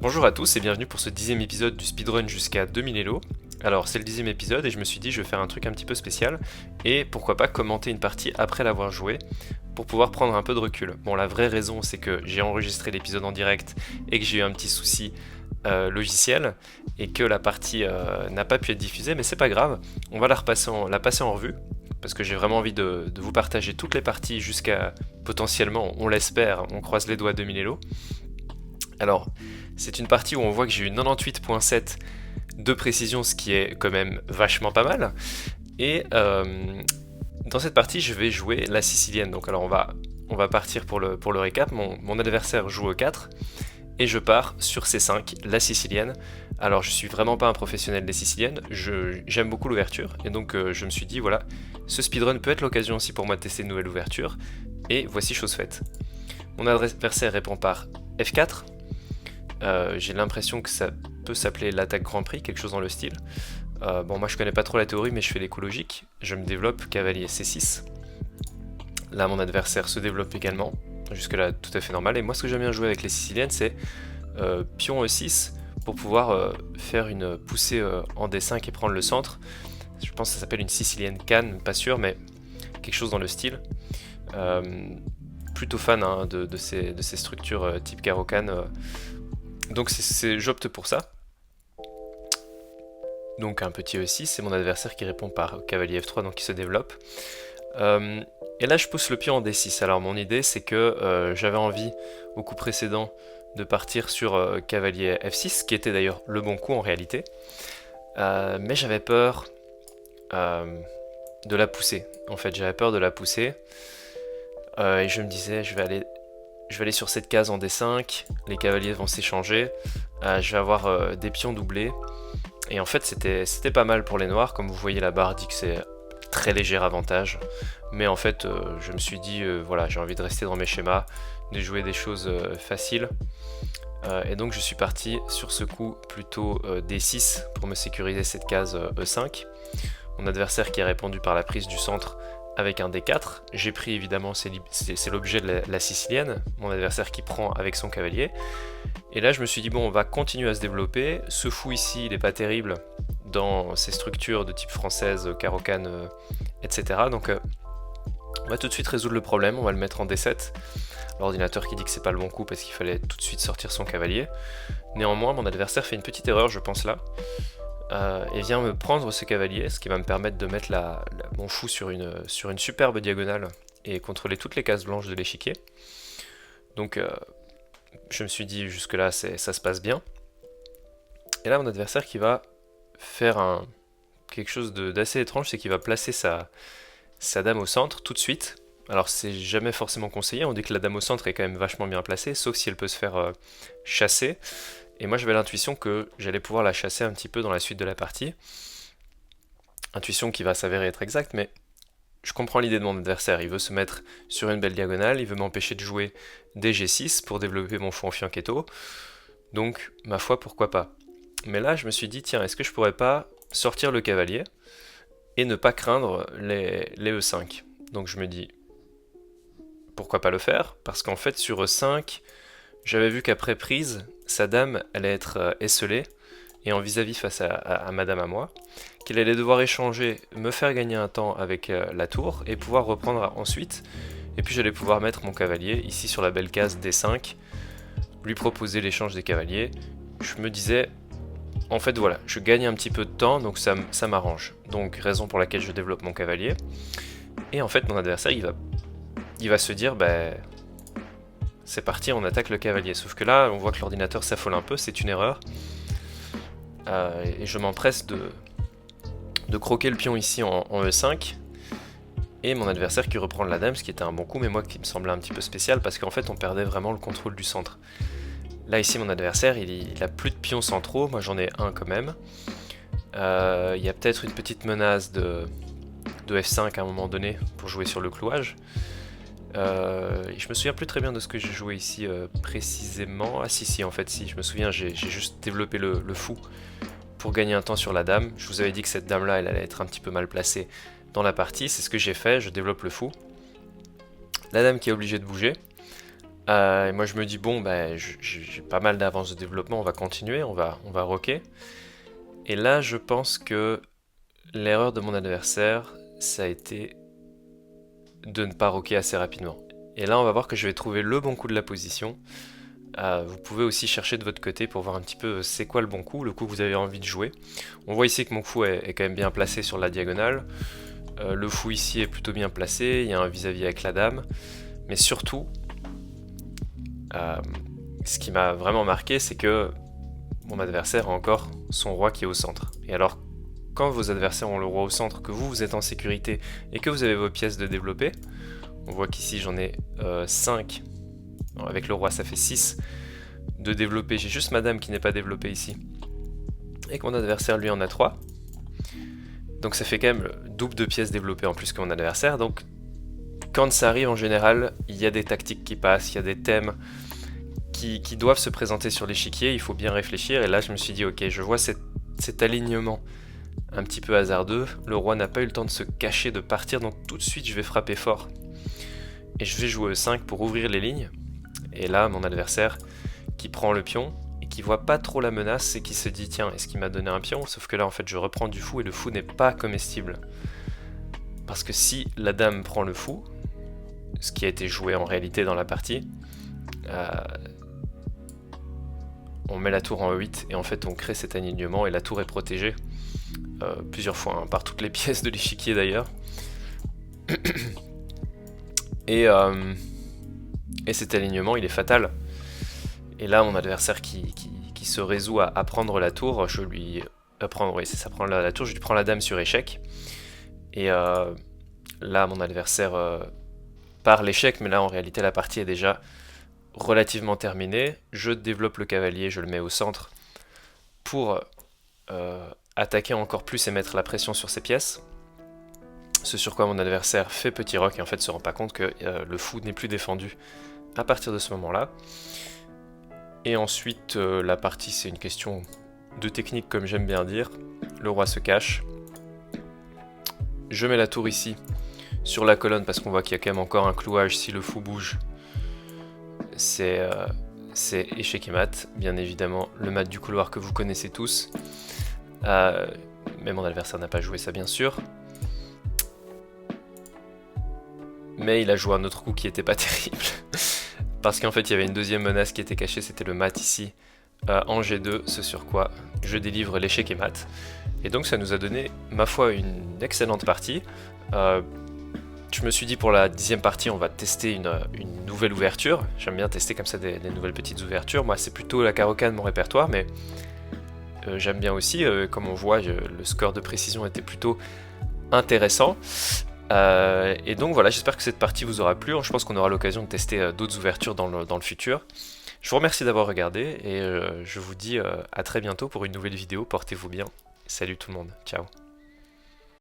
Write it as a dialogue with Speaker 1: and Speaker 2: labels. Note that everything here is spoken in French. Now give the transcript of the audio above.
Speaker 1: Bonjour à tous et bienvenue pour ce 10e épisode du speedrun jusqu'à 2000 Elo. Alors c'est le 10e épisode et je me suis dit je vais faire un truc un petit peu spécial et pourquoi pas commenter une partie après l'avoir joué pour pouvoir prendre un peu de recul. Bon, la vraie raison c'est que j'ai enregistré l'épisode en direct et que j'ai eu un petit souci logiciel et que la partie n'a pas pu être diffusée, mais c'est pas grave, on va la passer en revue parce que j'ai vraiment envie de vous partager toutes les parties jusqu'à potentiellement, on l'espère, on croise les doigts 2000 Elo. Alors, c'est une partie où on voit que j'ai eu 98.7 de précision, ce qui est quand même vachement pas mal. Et dans cette partie, je vais jouer la sicilienne. Donc alors on va partir pour le récap. Mon adversaire joue au 4 et je pars sur C5, la sicilienne. Alors je suis vraiment pas un professionnel des siciliennes, j'aime beaucoup l'ouverture et donc je me suis dit voilà, ce speedrun peut être l'occasion aussi pour moi de tester une nouvelle ouverture. Et voici chose faite. Mon adversaire répond par F4. J'ai l'impression que ça peut s'appeler l'attaque Grand Prix, quelque chose dans le style. Bon, moi je connais pas trop la théorie, mais je fais l'écho logique. Je me développe, cavalier C6. Là, mon adversaire se développe également. Jusque-là, tout à fait normal. Et moi, ce que j'aime bien jouer avec les siciliennes, c'est pion E6 pour pouvoir faire une poussée en D5 et prendre le centre. Je pense que ça s'appelle une sicilienne canne, pas sûr, mais quelque chose dans le style. Plutôt fan hein, de ces structures type carreau-canne. Donc j'opte pour ça. Donc un petit E6, c'est mon adversaire qui répond par cavalier F3, donc il se développe. Et là je pousse le pion en D6. Alors mon idée c'est que j'avais envie au coup précédent de partir sur cavalier F6, qui était d'ailleurs le bon coup en réalité. Mais j'avais peur de la pousser. En fait j'avais peur de la pousser. Et je me disais je vais aller sur cette case en D5, les cavaliers vont s'échanger, je vais avoir des pions doublés. Et en fait c'était pas mal pour les noirs, comme vous voyez la barre dit que c'est très léger avantage. Mais en fait je me suis dit voilà, j'ai envie de rester dans mes schémas, de jouer des choses faciles. Et donc je suis parti sur ce coup plutôt D6 pour me sécuriser cette case E5. Mon adversaire qui a répondu par la prise du centre avec un D4, j'ai pris évidemment, c'est l'objet de la sicilienne, mon adversaire qui prend avec son cavalier. Et là je me suis dit bon, on va continuer à se développer, ce fou ici il est pas terrible dans ces structures de type française, carreau-canne, etc. Donc on va tout de suite résoudre le problème, on va le mettre en D7. L'ordinateur qui dit que c'est pas le bon coup parce qu'il fallait tout de suite sortir son cavalier. Néanmoins mon adversaire fait une petite erreur je pense là. Et vient me prendre ce cavalier, ce qui va me permettre de mettre mon fou sur une superbe diagonale et contrôler toutes les cases blanches de l'échiquier. Donc je me suis dit jusque là ça se passe bien. Et là mon adversaire qui va faire quelque chose d'assez étrange, c'est qu'il va placer sa dame au centre tout de suite. Alors c'est jamais forcément conseillé, on dit que la dame au centre est quand même vachement bien placée, sauf si elle peut se faire chasser. Et moi j'avais l'intuition que j'allais pouvoir la chasser un petit peu dans la suite de la partie. Intuition qui va s'avérer être exacte, mais je comprends l'idée de mon adversaire. Il veut se mettre sur une belle diagonale, il veut m'empêcher de jouer des G6 pour développer mon fou en fianchetto. Donc, ma foi, pourquoi pas. Mais là, je me suis dit, tiens, est-ce que je pourrais pas sortir le cavalier et ne pas craindre les E5. Donc je me dis, pourquoi pas le faire? Parce qu'en fait, sur E5, j'avais vu qu'après prise, sa dame allait être esselée, et en vis-à-vis face à ma dame à moi, qu'il allait devoir échanger, me faire gagner un temps avec la tour, et pouvoir reprendre ensuite, et puis j'allais pouvoir mettre mon cavalier ici sur la belle case D5, lui proposer l'échange des cavaliers. Je me disais, en fait voilà, je gagne un petit peu de temps, donc ça m'arrange. Donc raison pour laquelle je développe mon cavalier, et en fait mon adversaire il va se dire, bah c'est parti, on attaque le cavalier. Sauf que là, on voit que l'ordinateur s'affole un peu, c'est une erreur. Et je m'empresse de croquer le pion ici en E5. Et mon adversaire qui reprend la dame, ce qui était un bon coup, mais moi qui me semblait un petit peu spécial, parce qu'en fait on perdait vraiment le contrôle du centre. Là ici mon adversaire, il a plus de pions centraux, moi j'en ai un quand même. Il y a peut-être une petite menace de F5 à un moment donné, pour jouer sur le clouage. Je me souviens plus très bien de ce que j'ai joué ici précisément. Ah si en fait si, je me souviens, j'ai juste développé le fou pour gagner un temps sur la dame. Je vous avais dit que cette dame là elle allait être un petit peu mal placée dans la partie, c'est ce que j'ai fait, je développe le fou. La dame qui est obligée de bouger. Et moi je me dis bon bah j'ai pas mal d'avance de développement, on va continuer, on va rocker. Et là je pense que l'erreur de mon adversaire, ça a été de ne pas rocker assez rapidement. Et là on va voir que je vais trouver le bon coup de la position. Vous pouvez aussi chercher de votre côté pour voir un petit peu c'est quoi le coup que vous avez envie de jouer. On voit ici que mon fou est quand même bien placé sur la diagonale. Le fou ici est plutôt bien placé, il y a un vis-à-vis avec la dame. Mais surtout, ce qui m'a vraiment marqué, c'est que mon adversaire a encore son roi qui est au centre. Et alors, quand vos adversaires ont le roi au centre, que vous êtes en sécurité et que vous avez vos pièces de développer, on voit qu'ici j'en ai 5, avec le roi ça fait 6 de développer, j'ai juste ma dame qui n'est pas développée ici, et que mon adversaire lui en a 3, donc ça fait quand même le double de pièces développées en plus que mon adversaire. Donc quand ça arrive en général, il y a des tactiques qui passent, il y a des thèmes qui doivent se présenter sur l'échiquier, il faut bien réfléchir, et là je me suis dit ok, je vois cet alignement un petit peu hasardeux, le roi n'a pas eu le temps de se cacher, de partir, donc tout de suite je vais frapper fort, et je vais jouer E5 pour ouvrir les lignes, et là mon adversaire qui prend le pion, et qui voit pas trop la menace, et qui se dit tiens, est-ce qu'il m'a donné un pion? Sauf que là en fait je reprends du fou, et le fou n'est pas comestible. Parce que si la dame prend le fou, ce qui a été joué en réalité dans la partie, on met la tour en E8 et en fait on crée cet alignement et la tour est protégée plusieurs fois, hein, par toutes les pièces de l'échiquier d'ailleurs. Et cet alignement il est fatal. Et là mon adversaire qui se résout à prendre la tour, je lui prendre, oui c'est ça, prendre la tour, je lui prends la dame sur échec. Et là mon adversaire part l'échec, mais là en réalité la partie est déjà relativement terminée. Je développe le cavalier, je le mets au centre pour attaquer encore plus et mettre la pression sur ses pièces. Ce sur quoi mon adversaire fait petit roc et en fait se rend pas compte que le fou n'est plus défendu à partir de ce moment-là. Et ensuite la partie c'est une question de technique comme j'aime bien dire. Le roi se cache. Je mets la tour ici sur la colonne parce qu'on voit qu'il y a quand même encore un clouage si le fou bouge. C'est échec et mat, bien évidemment le mat du couloir que vous connaissez tous. Mais mon adversaire n'a pas joué ça bien sûr. Mais il a joué un autre coup qui était pas terrible. Parce qu'en fait il y avait une deuxième menace qui était cachée, c'était le mat ici en G2, ce sur quoi je délivre l'échec et mat. Et donc ça nous a donné, ma foi, une excellente partie. Je me suis dit pour la 10e partie on va tester une nouvelle ouverture. J'aime bien tester comme ça des nouvelles petites ouvertures. Moi c'est plutôt la carocane mon répertoire, mais j'aime bien aussi, comme on voit le score de précision était plutôt intéressant. Et donc voilà, j'espère que cette partie vous aura plu. Je pense qu'on aura l'occasion de tester d'autres ouvertures dans le futur. Je vous remercie d'avoir regardé et je vous dis à très bientôt pour une nouvelle vidéo. Portez-vous bien. Salut tout le monde, ciao.